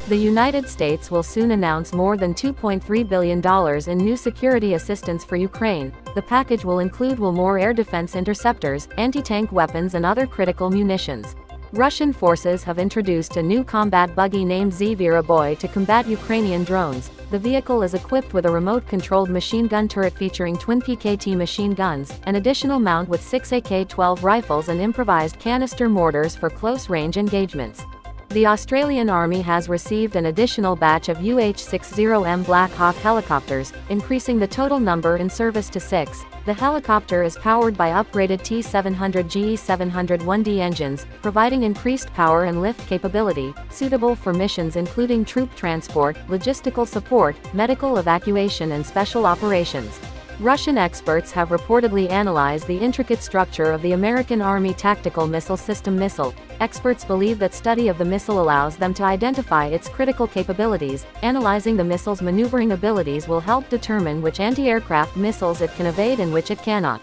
The United States will soon announce more than $2.3 billion in new security assistance for Ukraine. The package will include more air defense interceptors, anti-tank weapons and other critical munitions. Russian forces have introduced a new combat buggy named Zveroboy to combat Ukrainian drones. The vehicle is equipped with a remote-controlled machine gun turret featuring twin PKT machine guns, an additional mount with 6 AK-12 rifles and improvised canister mortars for close-range engagements. The Australian Army has received an additional batch of UH-60M Black Hawk helicopters, increasing the total number in service to 6. The helicopter is powered by upgraded T700 GE701D engines, providing increased power and lift capability, suitable for missions including troop transport, logistical support, medical evacuation and special operations. Russian experts have reportedly analyzed the intricate structure of the American Army Tactical Missile System missile. Experts believe that study of the missile allows them to identify its critical capabilities. Analyzing the missile's maneuvering abilities will help determine which anti-aircraft missiles it can evade and which it cannot.